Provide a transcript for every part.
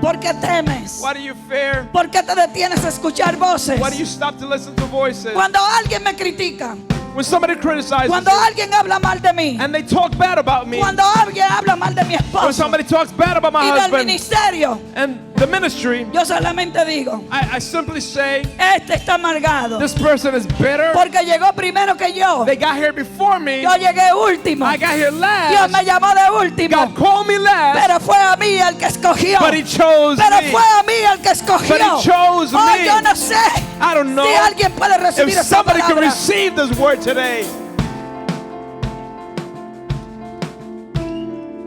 ¿Por qué temes? Why do you fear? ¿Por qué te detienes a escuchar voces? Why do you stop to listen to voices? Cuando alguien me critica, When somebody criticizes cuando you alguien habla mal de mí, and they talk bad about me, cuando alguien habla mal de mi when esposo somebody talks bad about my y del husband ministerio, and the ministry, yo solamente digo, I simply say, este está amargado this person is bitter. porque llegó primero que yo. They got here before me. Yo llegué último. I got here Dios last. me llamó de último, God called me last, pero fue a mí el que escogió. but He chose Pero me. fue a mí el que escogió. But He chose Oh, me. yo no sé I don't know si alguien puede recibir if esa somebody can palabra. receive this word today.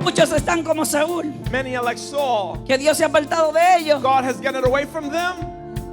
Muchos están como Saúl, Many are like Saul. que Dios se ha apartado de ellos God has gotten away from them,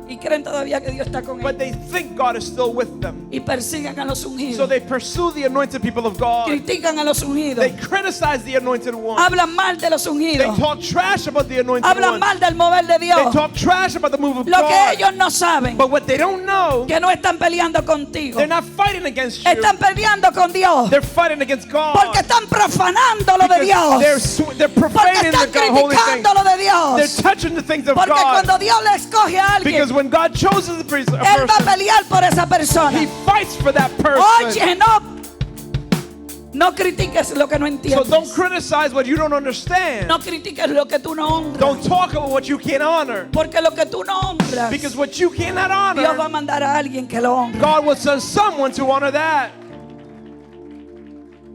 y creen todavía que Dios está con but ellos they think God is still with them. y persiguen a los So ungidos, they pursue the anointed people of God. critican a los ungidos, They criticize the anointed one. hablan mal de los They ungidos, talk trash about the anointed hablan one. mal del mover de They Dios. talk trash about the move of Lo que God. ellos no saben, But what they don't know, que no están peleando contigo, they're not fighting against you. están peleando con Dios, They're fighting against God. porque están profanando lo de Because Dios, they're porque profaning están the holy things. criticando lo de They're Dios, touching the things of porque God. cuando Dios le escoge a alguien, Because when God chooses a person, Él va a pelear por esa persona. He fights for that person. Oye, no critiques lo que no So entiendes. don't criticize what you don't understand. No critiques lo que tú no honras. Don't talk about what you can't honor. Porque lo que tú no honras, Because what you cannot Dios va a honor, mandar a alguien que lo honre. God will send someone to honor that.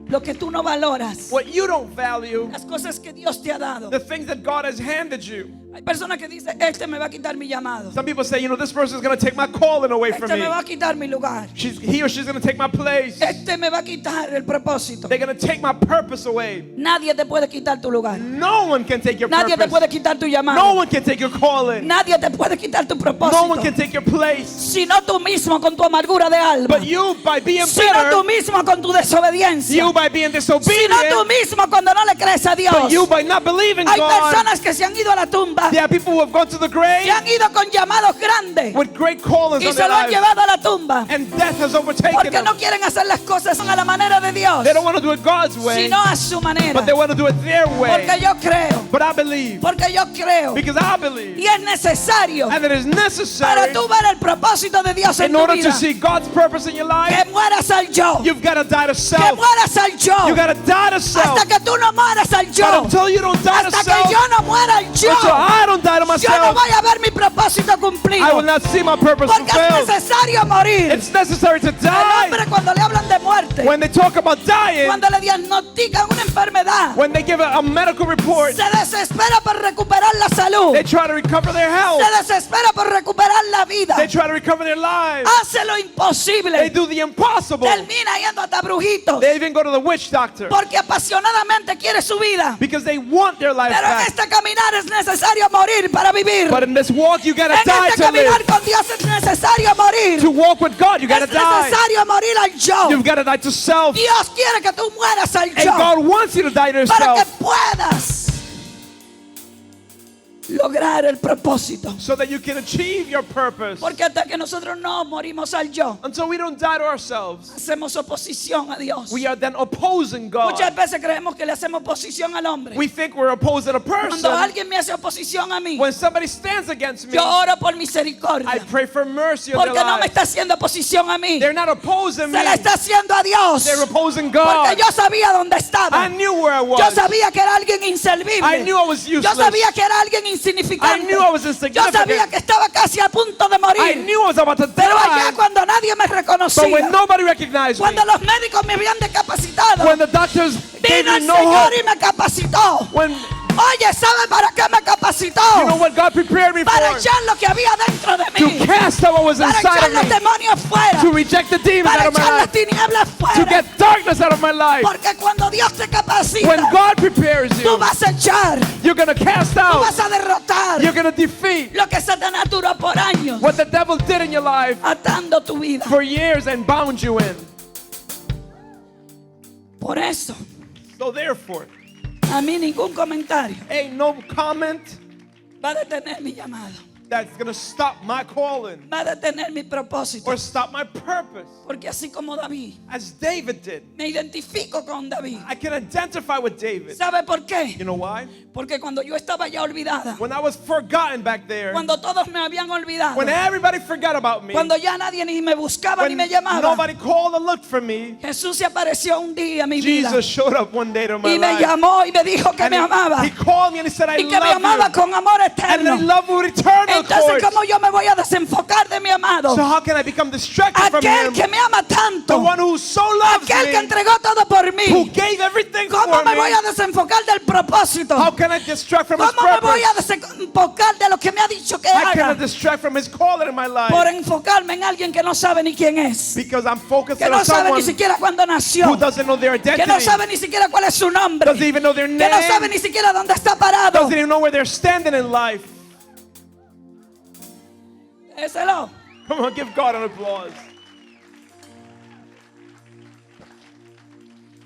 Lo que tú no valoras, What you don't value, las cosas que Dios te ha dado. the things that God has handed you. Hay personas que dicen, este me va a quitar mi llamado, Some people say, this person is going to take my calling away from este me me. va a quitar mi lugar, He or she's going to take my place. este me va a quitar el propósito. They're going to take my purpose away. Nadie te puede quitar tu lugar. No one can take your Nadie te purpose. puede quitar tu No llamado. one can take your calling. Nadie te puede quitar tu No one propósito. can take your place. Sino tú mismo con tu amargura de alma. But you, by being Sino tú bitter, mismo con tu desobediencia. you by being Sino tú disobedient, mismo cuando no le crees a Dios. but you by not believing Hay God. personas que se han ido a la tumba, There are people who have gone to the se grave han ido con llamados grandes with great callings y on se their lo han lives, llevado a la tumba and death has overtaken porque them. no quieren hacer las cosas a la manera de Dios, They don't want to do it God's way, sino a su manera. but they want to do it their way. Porque yo creo, But I believe, porque yo creo, because I believe, y es necesario and it is para necessary tú ver el propósito de Dios en in tu order vida, to see God's purpose in your life. que mueras al yo, You've got to die to que self. mueras al yo, You got to die to self. hasta que tú no mueras al But yo, until you don't die to hasta que self, yo no muera al yo, until I don't die to yo no myself, voy a ver mi propósito I will cumplido. not see my purpose Porque es fulfilled. necesario morir. It's necessary to El die. hombre cuando le hablan de muerte, When they talk about dying, cuando le diagnostican una enfermedad, when they give a medical report, se desespera por recuperar la salud, they try to recover their health. se desespera por recuperar la vida, They try to recover their lives. hace lo They imposible, do the impossible. termina yendo hasta brujitos, They even go to the witch doctor porque apasionadamente quiere su vida. because they want their life Pero en back. este caminar es necesario morir para vivir. But in this walk, you gotta En die este to caminar live. con Dios es necesario morir. To walk with God, you gotta Es die. necesario morir al yo. You've gotta die to self. Dios quiere que tú mueras al And yo God wants you to die to para que yourself puedas lograr el propósito. so that you can achieve your purpose. Porque hasta que nosotros no morimos al yo, Until we don't die to ourselves, hacemos oposición a Dios. we are then opposing Muchas God. veces creemos que le hacemos oposición al hombre. We think we're opposing a Cuando person. alguien me hace oposición a mí, When somebody stands against me, yo oro por I misericordia. pray for mercy on their Porque no me lives. está haciendo oposición a mí, They're not opposing me. se la está haciendo a Dios. They're opposing Porque God. yo sabía dónde estaba. I knew where I Yo was. sabía que era alguien I inservible. knew I was Yo useless. sabía que era alguien I insignificante. knew I was Yo insignificant. sabía que estaba casi a punto de I morir. knew I was about to Pero allá die. cuando nadie me But reconocía, when nobody recognized me, cuando los médicos me habían decapacitado, when the doctors gave vino me el no Señor hope, y me capacitó. when Oye, ¿sabe para qué me capacitó? you know what God prepared me Para for? echar lo que había dentro de To mí. cast out what was Para inside echar los of me. demonios fuera. To reject the demons Para out of my echar las life. tinieblas To fuera. get darkness out of my life. Porque cuando Dios te capacita, When God prepares tú you, vas a echar, you're going to cast tú out. vas a derrotar You're going to defeat lo que Satanás duró por años what the devil did in your life atando tu vida. for years and bound you in. Por eso, So therefore, a mí ningún comentario ain't no comment va a detener mi llamado. that's going to stop my calling va a detener mi propósito. or stop my purpose. Porque así como David, As David did. me identifico con David. I can identify with David. ¿Sabe por qué? You know why? Porque cuando yo estaba ya olvidada, When I was forgotten back there, cuando todos me habían olvidado, when everybody forgot about me, cuando ya nadie ni me buscaba ni when me llamaba, nobody called and looked for me, Jesús se apareció un día en mi vida Jesus showed up one day to my y me life. llamó y me dijo que And me amaba he called me and he said, I y que me love amaba you. con amor And that he eterno. loved me with eternal Entonces, cords. ¿cómo yo me voy a desenfocar de mi amado? So how can I become distracted from Aquel him? que me ama The tanto, one who so loves aquel que me, entregó todo por who mí. gave everything ¿Cómo for me voy a me. desenfocar del propósito? How can I distract from his ¿Cómo me voy a purpose? desenfocar de lo que me ha dicho que How can I haga? distract from his calling in my Por life? enfocarme en alguien que no sabe ni quién es, Because I'm focused que on no sabe ni someone siquiera cuándo nació, who doesn't know their que no identity, sabe ni siquiera cuál es su nombre, doesn't even know their que no sabe name, ni siquiera dónde está parado. doesn't even know where they're standing in life. Déselo. Come on, give God an applause.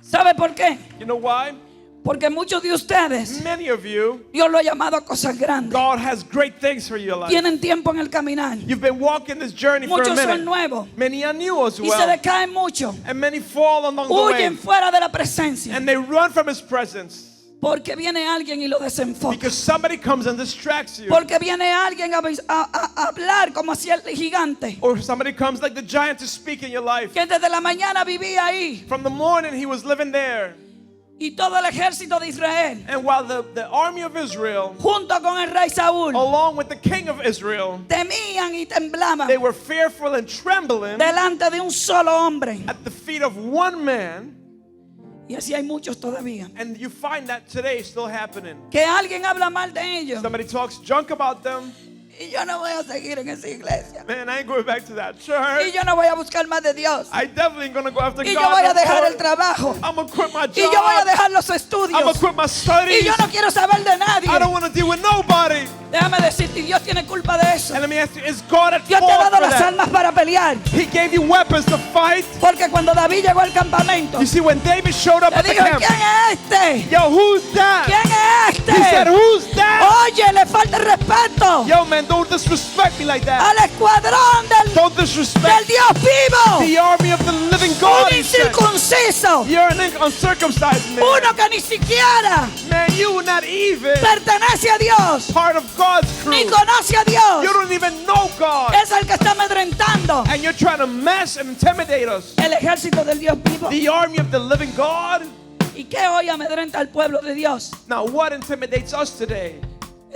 ¿Sabe por qué? You know why? Porque muchos de ustedes, Many of you, Dios lo ha llamado a cosas grandes. God has great things for your life. Tienen tiempo en el caminar. You've been walking this journey for a Muchos son minute. nuevos Many are new as y se well. decaen mucho. And many fall along the Huyen way. fuera de la presencia. And they run from his presence. Porque viene alguien y lo desenfoca. Because somebody comes and distracts you. Porque viene alguien a hablar como hacía el gigante, Or somebody comes like the giant to speak in your life. que desde la mañana vivía ahí. From the morning he was living there. Y todo el ejército de Israel, And while the army of Israel, junto con el rey Saúl, along with the king of Israel, temían y temblaban they were fearful and trembling delante de un solo hombre. at the feet of one man. Y así hay muchos todavía. And you find that today still happening. Que alguien habla mal de ellos. Somebody talks junk about them. Y yo no voy a seguir en esa iglesia. Man, I ain't going back to that Y church. yo no voy a buscar más de Dios. I definitely ain't going to go after Y yo God. voy a no dejar more. el trabajo. I'm going to quit my Y yo voy a job. dejar los I'm going estudios. to quit my Y studies. yo no quiero saber de nadie. I don't want to deal with nobody. Déjame decirte, Dios tiene culpa de eso. And let me ask you, is God at Dios te ha fault dado for las that? almas para pelear. He gave you weapons to fight. Porque cuando David llegó al campamento, You see, when David showed up le at the dijo, camp, ¿quién es este? yo, who's that? ¿Quién es He said, este? who's that? Oye, le falta el respeto Yo, man, don't disrespect me like that. al escuadrón Don't del disrespect Dios vivo. the army of the living God. Un He said. incircunciso. You're an uncircumcised man. Uno que ni siquiera Man, you not even pertenece a Dios, part of God's ni crew. conoce a Dios. You don't even know God. Es el que está amedrentando And you're trying to mess and intimidate us. el ejército del Dios vivo. The army of the living God. ¿Y qué hoy amedrenta al pueblo de Dios? Now, what intimidates us today?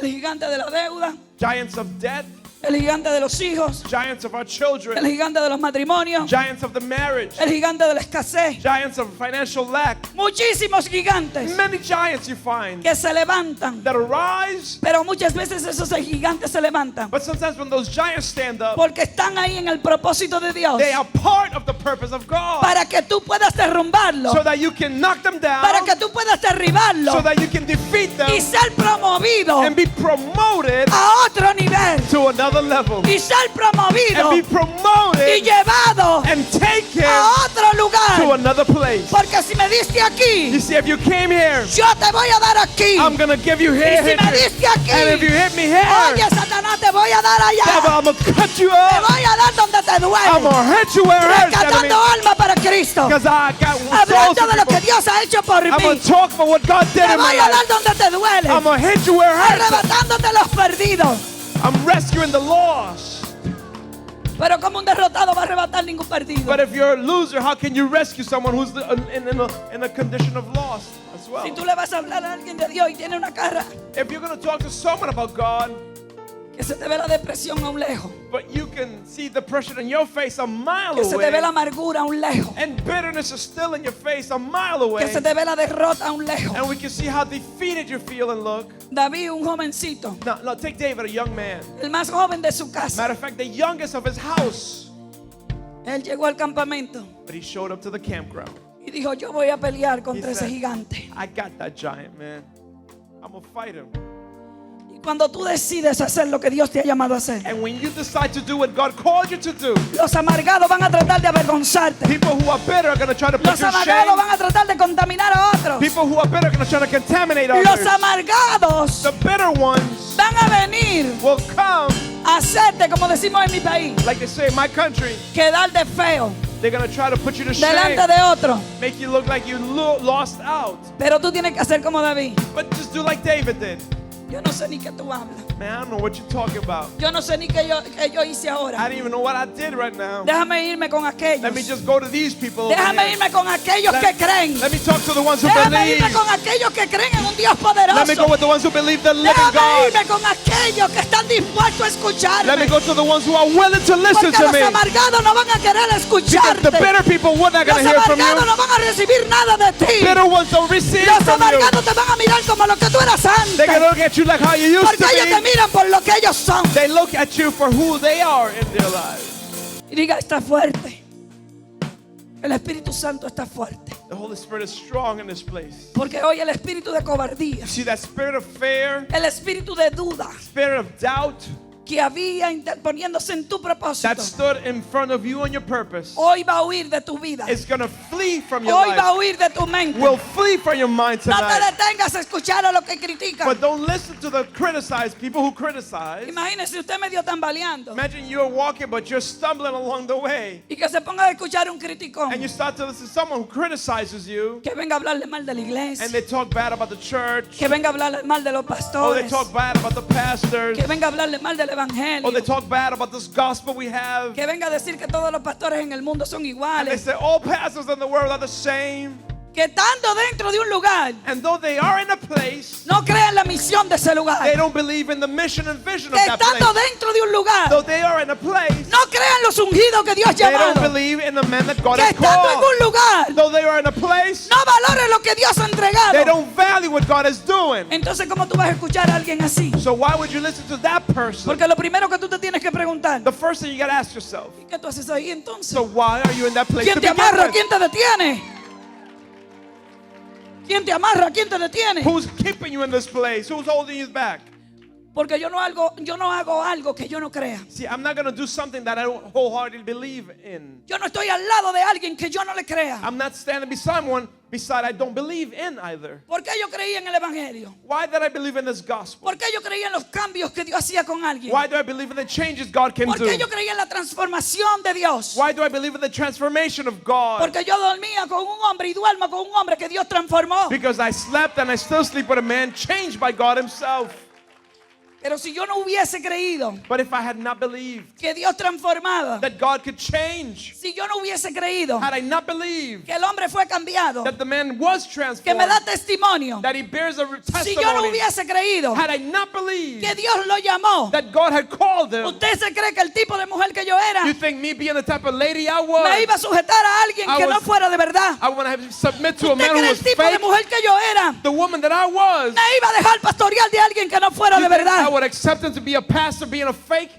El gigante de la deuda, Giants of debt, el gigante de los hijos, giants of our el children, gigante de los matrimonios, giants of the marriage, el gigante de la escasez. giants of financial lack. Muchísimos gigantes Many giants you find que se levantan, that arise, pero muchas veces esos gigantes se levantan but sometimes when those giants stand up, porque están ahí en el propósito de Dios, they are part of the purpose of God. para que tú puedas derrumbarlo, So that you can knock them down, para que tú puedas derribarlo so that you can defeat them y ser promovido and be promoted a otro nivel, to another level. y ser promovido And be y promoted llevado and taken a otro to lugar. another place. Porque si me diste You aquí, see, if you came here, yo te voy a dar aquí. I'm going to give you Y here, si here, me here. diste aquí, And if you hit me here, oye, Satanás, te voy a dar devil, allá. I'm going to cut you Te up. voy a dar donde te I'm duele. going to hit you where it hurts, enemy. Rescatando alma para Cristo. Because I got souls Hablando of de lo que people. Dios ha hecho por I'm going mí. to talk about what God did Te in my voy a dar life. donde te duele. I'm going to hit you where it hurts. Arrebatándote los perdidos. I'm rescuing the lost. Pero como un derrotado va a arrebatar ningún perdido. But if you're a loser, how can you rescue someone who's in a condition of loss as well? Si tú le vas a hablar a alguien de Dios y tiene una cara If you're going to talk to someone about God, que se te ve la depresión a un lejos, but you can see depression in your face a mile que se te ve la away, amargura a un lejos, and bitterness is still in your face a mile que away, se te ve la derrota a un lejos. and we can see how defeated you feel and look. David, un jovencito, Now take David, a young man. el más joven de su casa, Matter of fact, the youngest of his house. él llegó al campamento But he showed up to the campground. y dijo, yo voy a pelear He contra ese said, gigante. I got that giant, man. I'm going to fight him. Y cuando tú decides hacer lo que Dios te ha llamado a hacer, And when you decide to do what God called you to do, los amargados van a tratar de avergonzarte. people who are bitter are going to try to put Los you to amargados shame. van a tratar de contaminar a otros. People who are bitter are going to try to contaminate Los others. amargados The bitter ones van a venir will come, a hacerte, como decimos en mi país, like they say in my country, quedar de feo they're going to try to put you to shame, delante de otro. make you look like you lost out. Pero tú tienes que hacer como David. But just do like David did. Yo no sé ni qué tú hablas. Man, I don't know what you're talking about. Yo no sé ni qué yo hice I ahora. don't even know what I did right now. Déjame irme con aquellos. Let me just go to these people over Déjame here. irme con aquellos que creen. Let me talk to the ones who Déjame believe. irme con aquellos que creen en un Dios Let me go poderoso. with the ones who believe the living Déjame God. irme con aquellos que están dispuestos a Let me escucharme. go to the ones who are willing to listen Porque to los me. amargados no van a querer Because escucharte. the bitter people, we're not going Los to hear from amargados you. no van a recibir nada de ti. Bitter ones don't receive Los from you. amargados te van a mirar como lo que tú eras They're going to antes. look at you like how you used Porque to ellos te be. miran por lo que ellos son. They look at you for who they are in their lives. Y diga, está fuerte. El Espíritu Santo está fuerte. The Holy Spirit is strong in this place. Porque hoy el espíritu de cobardía, See that spirit of fear, el espíritu de duda spirit of doubt que había interponiéndose en tu propósito, that stood in front of you and your purpose hoy va a huir de tu vida. is going to flee from your Hoy va a life. huir de tu mente. Will flee from your mind No te tonight. detengas a escuchar a lo que critican. But don't listen to the people who criticize. Imagínese usted medio tambaleando Imagine you're walking, but you're stumbling along the way. y que se ponga a escuchar un criticón And you start to listen to someone who criticizes you. que venga a hablarle mal de la And iglesia, they talk bad about the church. que venga a hablarle mal de los Or they pastores, talk bad about the pastors. que venga a hablarle mal del Or evangelio, they talk bad about this gospel we have. que venga a decir que todos los pastores en el mundo son And they iguales, say all pastors in the world are the same. que estando dentro de un lugar And though they are in a place, no crean la misión de ese lugar, they don't believe in the mission and vision of que that estando place. dentro de un lugar Though they are in a place, no crean los ungidos que Dios ha they don't llamado, believe in the men that God que has estando en called. un lugar Though they are in a place, no valoren lo que Dios ha they entregado. don't value what God is doing. Entonces, ¿cómo tú vas a escuchar a alguien así? So why would you listen to that person? Porque lo primero que tú te tienes que preguntar, The first thing you gotta ask yourself, ¿qué tú haces ahí entonces? so why are you in that place ¿Quién to te begin amarra? with? ¿Quién te detiene? ¿Quién te amarra? ¿Quién te detiene? Who's keeping you in this place? Who's holding you back? Porque yo no hago algo que yo no crea. See, I'm not gonna do something that I don't wholeheartedly believe in. Yo no estoy al lado de alguien que yo no le crea. I'm not standing beside one I don't believe in either. ¿Por qué yo creía en el evangelio? Why did I believe in this gospel? ¿Por qué yo creía en los cambios que Dios hacía con alguien? Why do I believe in the changes God can ¿Por do? qué yo creía en la transformación de Dios? Why do I believe in the transformation of God? Porque yo dormía con un hombre y duermo con un hombre que Dios transformó. Because I slept and I still sleep with a man changed by God himself. Pero si yo no hubiese creído But if I had not believed que Dios transformaba, that God could change, si yo no hubiese creído had I not believed que el hombre fue cambiado, that the man was que me transformed, da testimonio, that he bears a si yo no testimony, hubiese creído had I not believed que Dios lo llamó, that God had called him, ¿usted se cree que el tipo de mujer que yo era you think me being the type of lady I me was, iba a sujetar a alguien que no fuera de verdad? I want to submit to a ¿Usted man who cree was el tipo de fake? mujer que yo era The woman that I was, me iba a dejar pastorear de alguien que no fuera you de think I verdad? would accept him to be a pastor being a fake?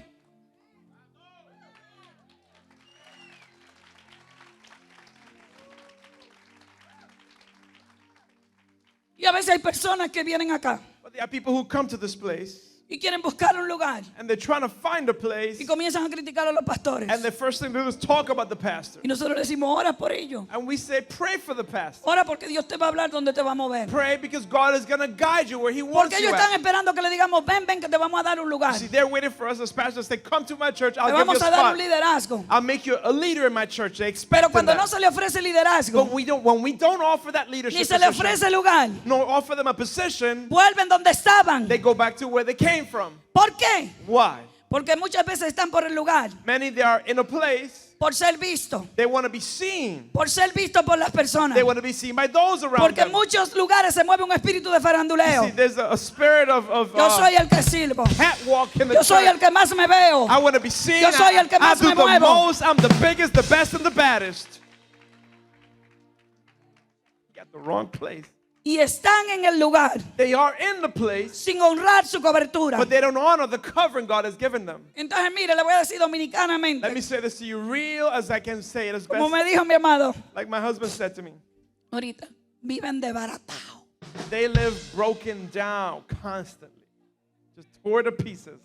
Y a veces hay personas que vienen acá But there are people who come to this place y quieren buscar un lugar and they're trying to find a place, y comienzan a criticar a los pastores. and the first thing they do is talk about the pastor. Y nosotros le decimos, ora por ellos. And we say, pray for the pastor. Ora porque Dios te va a hablar donde te va a mover. Pray because God is going to guide you where he wants Porque you ellos están at. esperando que le digamos, ven, ven, que te vamos a dar un lugar. See, they're waiting for us as pastors to say, come to my church, Te I'll give you a vamos a dar un spot. liderazgo. I'll make you a leader in my church. They Pero expect cuando no that. se le ofrece liderazgo, But when we don't offer that leadership ni se le position, ofrece lugar, nor offer them a position, vuelven donde estaban. they go back to where they came from. ¿Por qué? Why? Porque muchas veces están por el lugar, Many, they are in a place, por ser visto, they want to be seen. por ser visto por las personas. They want to be seen by those around Porque en them. muchos lugares se mueve un espíritu de faranduleo. See, there's a spirit of Yo soy el que sirvo. catwalk in the Yo soy church. el que más me veo. I want to be seen. Yo soy el que I más do me the muevo. most. I'm the biggest, the best, and the baddest. You got the wrong place. Y están en el lugar They are in the place, sin honrar su cobertura. but they don't honor the covering God has given them. Entonces, mire, le voy a decir dominicanamente, Let me say this to you real as I can say it as como best. me dijo mi amado Like my husband said to me, ahorita, viven desbaratados. they live broken down constantly. Just tore to pieces.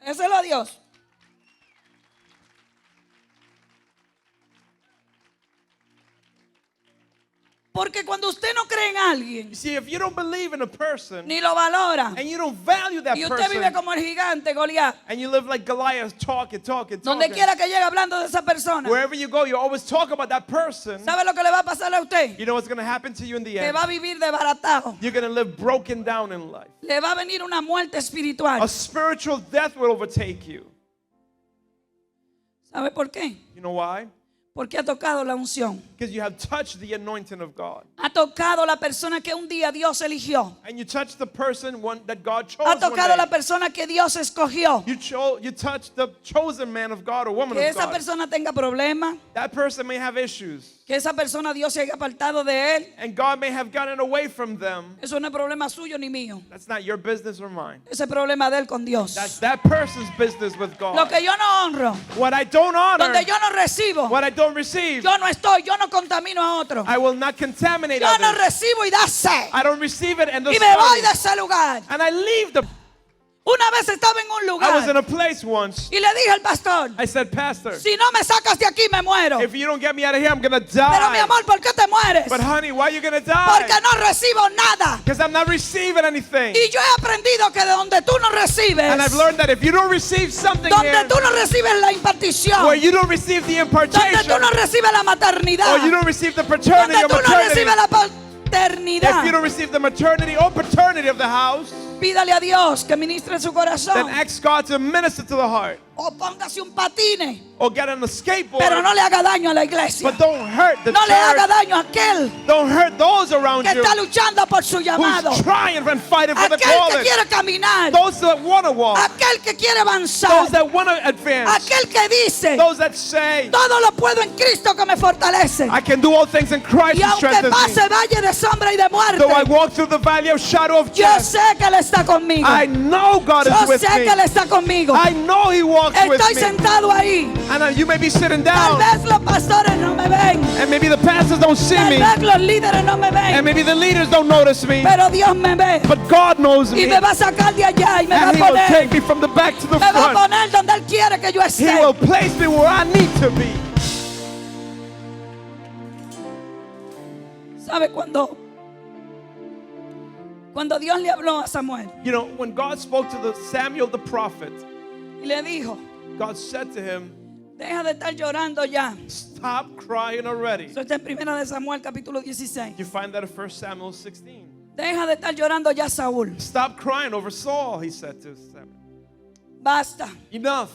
Déselo a Dios. Porque cuando usted no cree en alguien, You see, if you don't believe in a person ni lo valora, and you don't value that y usted vive person como el gigante Goliat, and you live like Goliath, talking, donde quiera que llegue hablando de esa persona, wherever you go, you always talk about that person. ¿sabe lo que le va a pasar a usted? You know what's going to happen to you in the Que end? va a vivir desbaratado. You're going to live broken down in life. Le va a venir una muerte espiritual. A spiritual death will overtake you. ¿Sabe por qué? You know why? Porque ha tocado la unción. Because you have touched the anointing of God. Ha tocado la persona que un día Dios eligió. And you touched the person that God chose Ha one tocado la day. persona que Dios escogió. You touched the chosen man of God or woman Que of esa God. persona tenga problemas. That person may have issues. Que esa persona Dios se haya apartado de él. And God may have gotten away from them. Eso no es problema suyo ni mío. That's not your business or mine. Ese es problema de él con Dios. That's that person's business with God. Lo que yo no honro, What I don't honor, donde yo no recibo, what I don't receive, yo no estoy, yo no contamino a otro. I will not contaminate Yo no others. recibo y da sed. I don't receive it and Y me voy de ese lugar. and I leave the. Una vez estaba en un I was in lugar a place once. y le dije al pastor, I said, Pastor, si no me sacas de aquí me muero. if you don't get me out of here, I'm gonna Pero mi die. amor, ¿por qué te mueres? But honey, why are you gonna die? Porque no recibo nada. Because I'm not receiving anything. Y yo he aprendido que de donde tú no recibes, And I've learned that if you don't receive something donde here, tú no recibes la impartición, where you don't receive the donde impartation, tú no recibes la maternidad, or you don't receive the paternity donde or tú no maternity, recibes la if you paternidad, don't receive the maternity or paternity of the house, pídale a Dios que ministre su then corazón. ask God to minister to the heart. O póngase un patine, Or get on a skateboard, pero no le haga daño a la iglesia. but don't hurt the No le haga church. daño a aquel Don't hurt those around que you está luchando por su llamado. who's trying and fighting for the Aquel que calling. quiere caminar. Those that want to walk. Aquel que quiere avanzar. Those that want to advance. Aquel que dice, Those that say, todo lo puedo en Cristo que me fortalece. I can do all things in Christ Y who aunque strengthens me. pase valle de sombra y de muerte, Though I walk through the valley of shadow of yo death, sé que Él está conmigo. I know God Yo is with sé me. que Él está conmigo. I know He walks with Estoy me. sentado ahí. And you may be sitting Tal down, vez los pastores no me ven. and maybe the pastors don't see Tal me, vez los líderes no me and ven. maybe the leaders don't notice me, Pero Dios me ve. but God knows Y me, me va a sacar de allá y me va a and He will take poner. me from the back to the Me va a front. poner donde Él quiere que yo He esté. will place me where I need to be. ¿Sabe cuando Dios le habló a Samuel You know, when God spoke to Samuel the prophet, y le dijo, God said to him, deja de estar llorando ya? stop crying already. Eso está en 1 de Samuel capítulo 16. You find that in 1 Samuel 16. Deja de estar llorando ya, Saúl. Stop crying over Saul, he said to Samuel. Basta. Enough.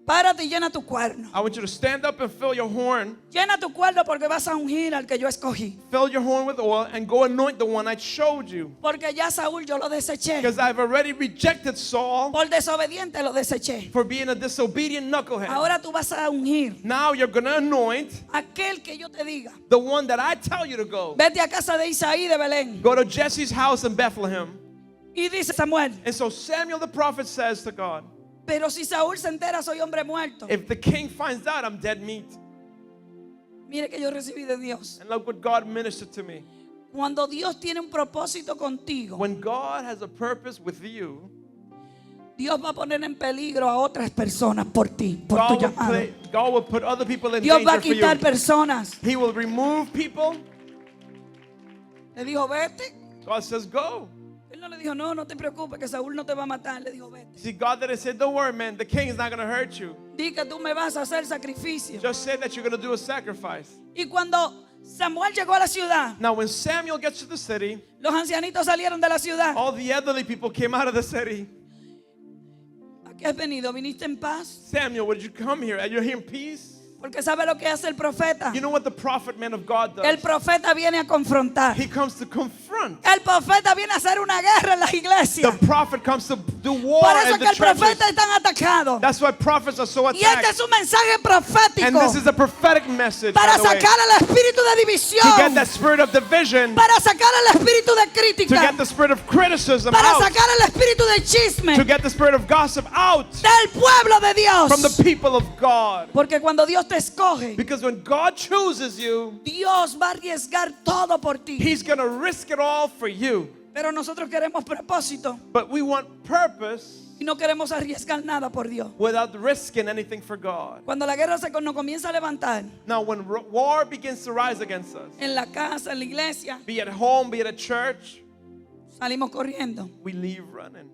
Párate y llena tu cuerno. I want you to stand up and fill your horn. Llena tu cuerno porque vas a ungir al que yo escogí. Fill your horn with oil and go anoint the one I showed you. Porque ya Saúl yo lo deseché. Because I've already rejected Saul Por desobediente lo deseché. for being a disobedient knucklehead. Ahora tú vas a ungir Now you're going to anoint aquel que yo te diga. the one that I tell you to go. Vete a casa de Isaí de Belén. Go to Jesse's house in Bethlehem. Y dice Samuel, And so Samuel the prophet says to God, pero si Saúl se entera soy hombre muerto. if the king finds out, I'm dead meat. Mire que yo recibí de Dios. And look what God ministered to me. Cuando Dios tiene un propósito contigo, When God has a purpose with you, Dios va a poner en peligro a otras personas por ti, por tu llamado. God will put other people in Dios va a danger for quitar you. personas. He will remove people. Le dijo, vete. God says, go. Él no le dijo, no te preocupes, que Saúl no te va a matar. Le dijo, vete. See, God didn't say, don't worry, man, the king is not going to hurt you. Di que tú me vas a hacer sacrificio. Just say that you're going to do a sacrifice. Y cuando Samuel llegó a la ciudad, Now, when Samuel gets to the city, los ancianitos salieron de la ciudad. all the elderly people came out of the city. ¿A qué has venido? ¿Viniste en paz? Samuel, would you come here? Are you here in peace? Porque sabe lo que hace el profeta. You know what the prophet man of God does? El profeta viene a confrontar. He comes to confront. El profeta viene a hacer una guerra en las iglesias. The prophet comes to do war Por eso in que the el profeta churches. es tan atacado. That's why prophets are so Y este attacked. es un mensaje And profético this is a prophetic message, by para the way, sacar el espíritu de to get división, that spirit of division, para sacar el espíritu de to crítica, get the spirit of criticism para out, sacar el espíritu de chisme to get the spirit of gossip out del pueblo de from the Dios. people of God. Porque cuando Dios te escoge, Because when God chooses you, Dios va a arriesgar todo por ti. He's going to risk it all for you. Pero nosotros queremos propósito But we want purpose y no queremos arriesgar nada por Dios. without risking anything for God. Cuando la guerra nos comienza a levantar Now, when war begins to rise against us, en la casa, en la iglesia, be it home, be it at church, salimos corriendo we leave running.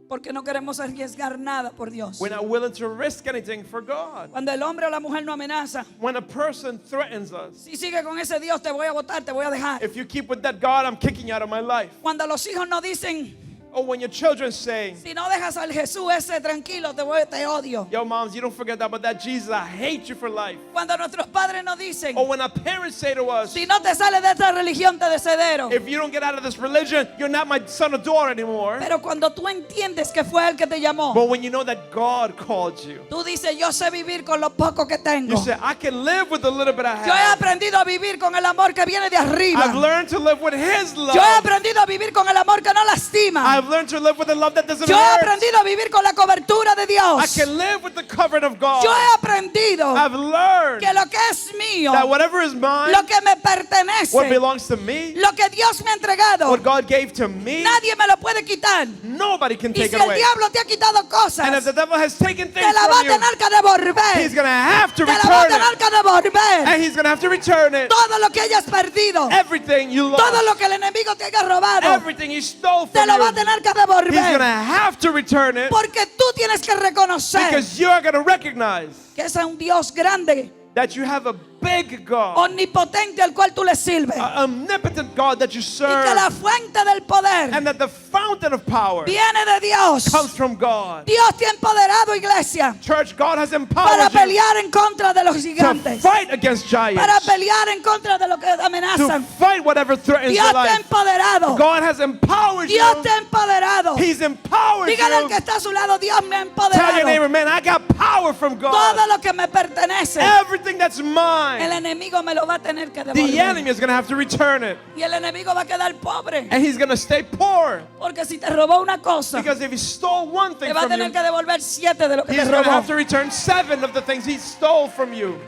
porque no queremos arriesgar nada por Dios. We're not willing to risk anything for God. Cuando el hombre o la mujer no amenaza, When a person threatens us, si sigue con ese Dios te voy a botar, te voy a dejar. if you keep with that God, I'm kicking you out of my life. Cuando los hijos nos dicen, Or when your children say, si no dejas al Jesús ese tranquilo, te odio. yo, moms, you don't forget that, but that Jesus, I hate you for life. Cuando nuestros padres nos dicen, Or when our parents say to us, si no te sales de esta religión te desheredo. if you don't get out of this religion, you're not my son or daughter anymore. Pero cuando tú entiendes que fue Él que te llamó, But when you know that God called you, tú dices, yo sé vivir con lo poco que tengo. you say, I can live with the little bit I Yo he have. aprendido a vivir con el amor que viene de I've arriba. learned to live with His love. Yo he aprendido a vivir con el amor que no lastima. I've learned to live with the love that doesn't Yo he hurt. aprendido a vivir con la cobertura de I Dios. can live with the covering of God. Yo he aprendido I've learned que lo que es mío, that whatever is mine, lo que me what pertenece, belongs to me, lo que Dios me ha entregado, what God gave to me, nadie me lo puede quitar. nobody can Y take si it el away. diablo te ha quitado And if cosas, the devil has taken te things la va a from you, tener que devolver. he's going to have to Te la va a return tener it. que devolver. And he's going to have to return it. Todo lo que hayas perdido, Everything you todo lost, lo que el enemigo te haya robado, everything he stole te from lo va a you, tener que he's going to devolver. have to return it, Porque tú tienes que reconocer because you're going to recognize que es un Dios grande, that you have a big God, omnipotente al cual tú le sirves, an omnipotent God that you y que serve, la fuente del poder and that the fountain of power viene de Dios. comes from God. Dios te ha empoderado, iglesia, Church, God has para empowered you pelear en contra de los to gigantes, fight against para giants, pelear en contra de lo que to amenazan. fight whatever threatens Dios your te ha life. empoderado. God has empowered Dios you. te ha empoderado. He's empowered Dígale al you. que está a su lado, Dios me ha Tell your empoderado. neighbor, man, I got power from Todo God. lo que me pertenece, Everything that's el mine, enemigo me lo va a tener que the devolver. enemy is going to have to return it. Y el enemigo va a quedar pobre. And he's going to stay poor. Porque si te robó una cosa, Because if he stole one te thing va a from tener you, que devolver 7 de lo que te he's going to have to robó. return 7 of the things he stole from you.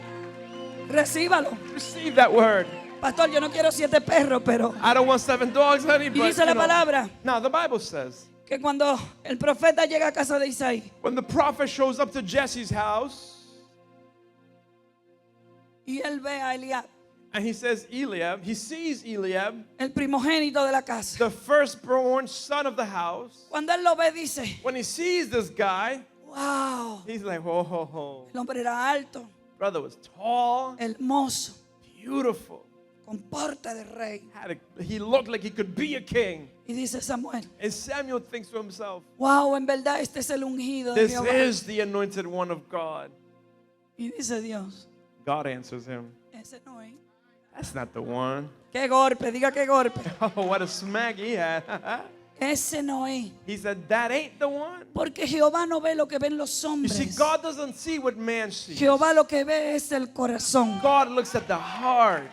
Recíbalo. Receive that word. Pastor, yo no quiero 7 perros, pero... I don't want 7 dogs, honey, Y but dice la palabra now the Bible says, que cuando el profeta llega a casa de Isaí when the prophet shows up to Jesse's house, y él ve a Eliab, and he says, Eliab, he sees Eliab, el primogénito de la casa. the firstborn son of the house. Cuando él lo ve, dice, When he sees this guy, wow, he's like, whoa, whoa, whoa. el hombre era alto, Brother was tall, hermoso, beautiful. con porte de rey. He looked like he could be a king. Y dice Samuel, And Samuel thinks to himself, wow, en verdad este es el ungido de this Jehová. is the anointed one of God. Y dice Dios, God answers him, ese no es. that's not the one. Qué golpe, diga qué golpe. Oh, what a smack he had. Ese no es. He said, that ain't the one. Porque Jehová no ve lo que ven los You hombres. see, God doesn't see what man sees. Jehová lo que ve es el corazón. God looks at the heart.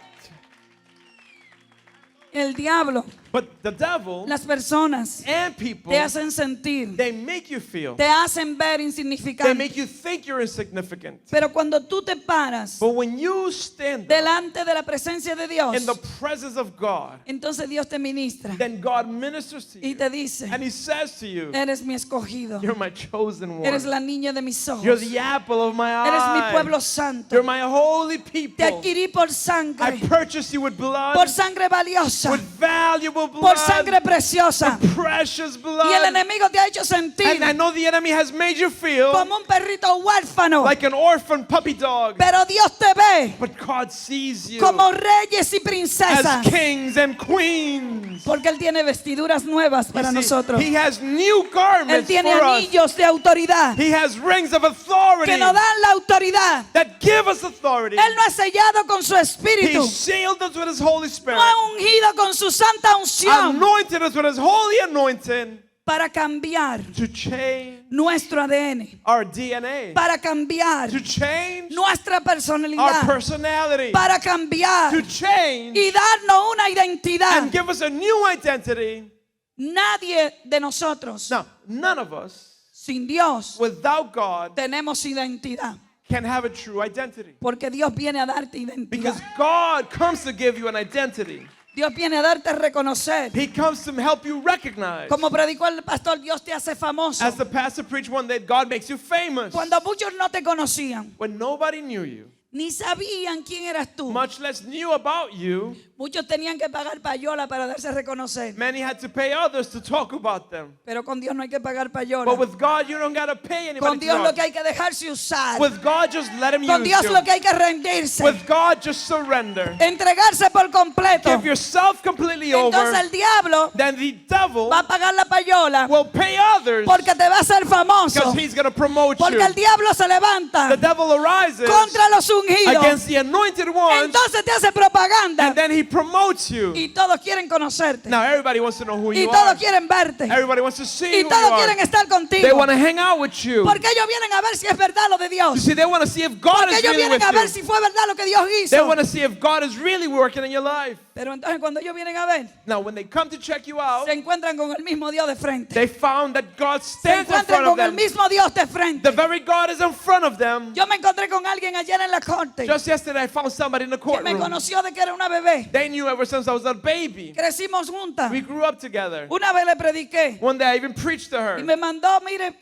El diablo, But the devil las personas and people, te hacen sentir, they make you feel. te hacen ver They insignificante. make you think you're insignificant. Pero cuando tú te paras But when you stand up delante de la presencia de Dios, in the presence of God, entonces Dios te ministra then God ministers to y you. te dice, And he says to you, eres mi escogido, you're my chosen one. eres la niña de mis ojos, You're the apple of my eres mi eye. pueblo santo, You're my holy te people. adquirí por I sangre, purchased you with blood, por sangre valiosa, with valuable por blood, sangre preciosa. with precious Y el blood. enemigo te ha hecho sentir And I know the enemy has made you feel como un perrito huérfano, like an orphan puppy dog. pero Dios te ve But God sees you como reyes y as princesas, kings and queens. porque Él tiene vestiduras nuevas para You see, nosotros. he has new Él garments tiene for us. anillos de autoridad He has rings of authority que nos dan la autoridad. that give us authority. Él no ha sellado con su He espíritu, sealed us with his Holy Spirit, no ha ungido con su santa unción anointed us with his holy anointing para cambiar to change nuestro ADN, our DNA, para cambiar to change nuestra our personalidad, personality, para cambiar to change y darnos una identidad. and give us a new identity. Nadie de nosotros Now, none of us sin Dios without God tenemos identidad, can have a true identity, porque Dios viene a darte identidad. because God comes to give you an identity. Dios viene a darte a reconocer. He comes to help you recognize. Como predicó el pastor, Dios te hace famoso. As the pastor preached one day, God makes you famous. Cuando muchos no te conocían, When nobody knew you, ni sabían quién eras tú. much less knew about you, Muchos tenían que pagar payola para darse a reconocer. many had to pay others to talk about them. Pero con Dios no hay que pagar payola. But with God, you don't got to pay anybody Con to Dios talk. lo que hay que dejarse usar. With God, just let Him Con use Dios you. lo que hay que rendirse. With God, just surrender. Entregarse por completo. Give yourself completely Entonces over. el diablo Then the devil va a pagar la payola will pay others porque te va a hacer famoso. because he's going to promote you. Porque el diablo se levanta The devil arises contra los ungidos. against the anointed ones, Entonces te hace propaganda. and then he promotes you. Y todos quieren conocerte. Now everybody wants to know who Y you todos are. quieren verte. Everybody wants to see Y who you todos are. quieren estar They contigo. want to hang out with you. Porque ellos vienen a ver si es verdad lo de You Dios. see, they want to see if God Porque is ellos really vienen with a ver you. si fue verdad lo que Dios They hizo. want to see if God is really working in your life. Pero entonces cuando ellos vienen a ver, Now, when they come to check you out, se encuentran con el mismo Dios de frente. they found that God Se stands in encuentran front of con el them. mismo Dios de frente. The very God is in front of them. Yo me encontré con alguien ayer en la corte Just yesterday, I found somebody in the que me courtroom. conoció de que era una bebé. They knew ever since I was a baby. Crecimos juntas. We grew up together. Una vez le prediqué One day, I even preached to y her. me mandó, mire,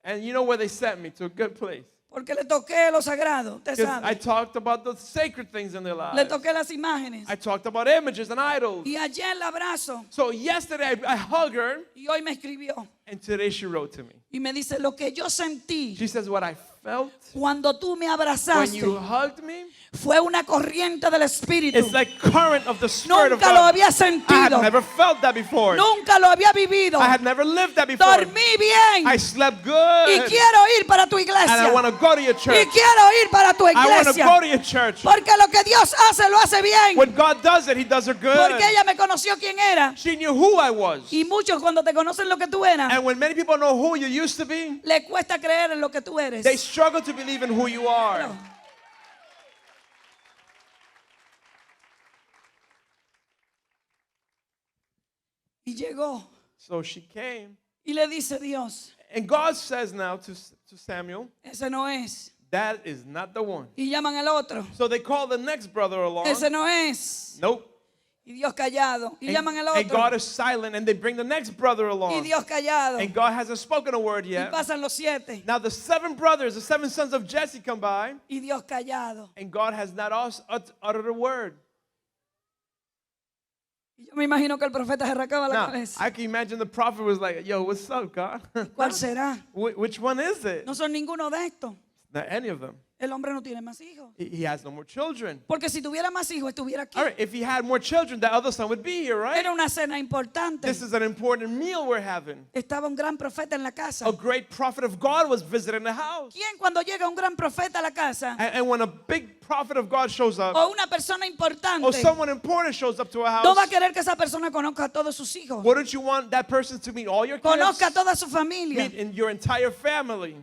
And you know where they sent me? To a good place. porque le toqué lo sagrado, usted Because I sabe. talked about the sacred things in their Le lives. toqué las imágenes. I talked about images and idols. Y ayer la abrazo So yesterday, I hugged her. y hoy me escribió And today, she wrote to me. y me dice, lo que yo sentí She says, what I felt cuando tú me when abrazaste you hugged me, fue una corriente del Espíritu. it's like current of the Spirit of Nunca lo God. había I had sentido. never felt that before. Nunca lo había vivido. I had never lived that before. Dormí bien I slept y good. quiero ir para tu And I iglesia. want to go to your Y church. quiero ir para tu I want to iglesia. go to your church. Porque lo que Dios hace, lo hace bien. When God does it, He does it good. Porque ella me conoció quién era. She knew who I was. Y muchos cuando te conocen lo que tú eras, And when many people know who you used to be, le cuesta creer en lo que tú eres. they struggle to believe in who you are. Y llegó So she came. y le dice Dios, And God says now to Samuel, ese no es. that is not the one. Y llaman al otro, So they call the next brother along. ese no es. Nope. Y Dios callado. Y llaman al And God otro. is silent, and they bring the next brother Y along. Dios callado. And God hasn't spoken a word Y yet. pasan los 7. Now the 7 brothers, the 7 sons of Jesse come by, Y Dios callado. and God has not uttered a word. Y yo me imagino que el profeta se arrancaba la Now, cabeza. I can imagine the prophet was like, yo, what's up, God? ¿Cuál será? Which one is it? No son ninguno de estos. Not any of them. El hombre no tiene más hijos. He has no more children. Porque si tuviera más hijos, estuviera aquí. All right, if he had more children, the other son would be here, right? Era una cena importante. This is an important meal we're having. Estaba un gran profeta en la casa. A great prophet of God was visiting the house. ¿Quién cuando llega un gran profeta a la casa And when a big prophet of God shows up, o una persona or importante, someone important shows up to a no va a house, querer que esa persona conozca a todos sus hijos, wouldn't you want that person to meet all your kids? conozca a toda su familia? Meet in your entire family.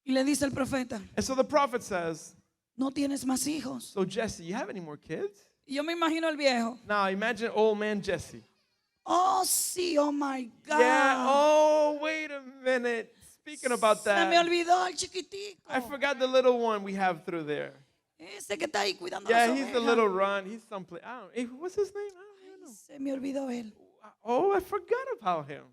Y le dice el profeta, And so the prophet says, no tienes más hijos. so Jesse, you have any more kids? Y yo me imagino el viejo. Now imagine old man Jesse. Oh, sí, oh my God. Yeah, oh, wait a minute. Speaking about Se me that, olvidó el chiquitico. I forgot the little one we have through there. Ese que está ahí cuidando Yeah, las he's the ovejas. little run. He's someplace. I don't. What's his name? I don't even know. Se me olvidó él. Oh, I forgot about him.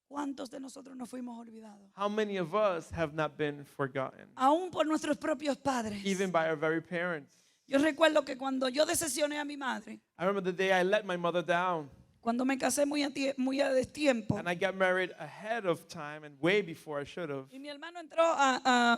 ¿Cuántos de nosotros nos fuimos olvidados? How many of us have not been forgotten, Aún por nuestros propios padres. even by our very parents? Yo recuerdo que cuando yo decepcioné a mi madre, I remember the day I let my mother down, cuando me casé muy a destiempo, and I got married ahead of time and way before I should have. y mi hermano entró a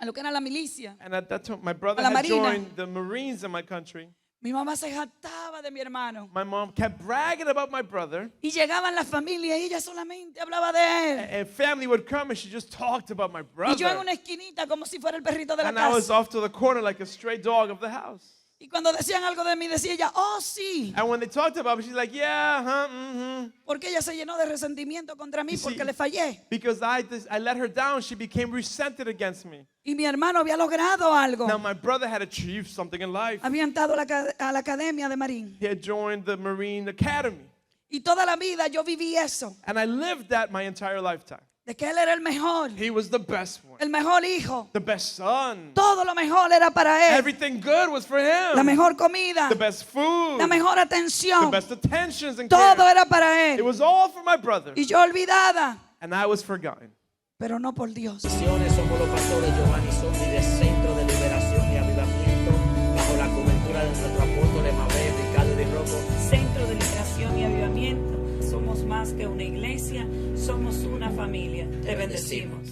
lo que era la milicia. And at that time, my brother A la had Marina. joined the Marines in my country. Mi mamá se jactaba de mi hermano. My mom kept bragging about my brother, Y llegaban las familias y ella solamente hablaba de él. and family would come and she just talked about my Y yo en brother. una esquinita como si fuera el perrito de la And I was casa. off to the corner like a stray dog of the house. Y cuando decían algo de mí decía ella, oh sí. And when they talked about me, she's like, yeah, mm-hmm. Porque ella se llenó de resentimiento contra mí You see, porque le fallé. Because I let her down, she became resented against me. Y mi hermano había logrado algo. Now, my brother had achieved something in life. Había entrado a la academia de Marín. He had joined the Marine Academy. Y toda la vida yo viví eso. And I lived that my entire lifetime. de que él era el mejor, He was the best one, el mejor hijo. the best son. Todo lo mejor era para él. Everything good was for him. La mejor comida, The best food, la mejor the atención, best attentions and todo care. era para It él. was all for my brother, Y yo olvidada, and I was forgotten. pero no por Dios. Somos los pastores Geovanny Sondy de Centro de Liberación y Avivamiento, bajo la cobertura de nuestro apóstol Ricardo de Rocco. Centro de Liberación y Avivamiento. Somos más que una iglesia, somos una familia. Te bendecimos.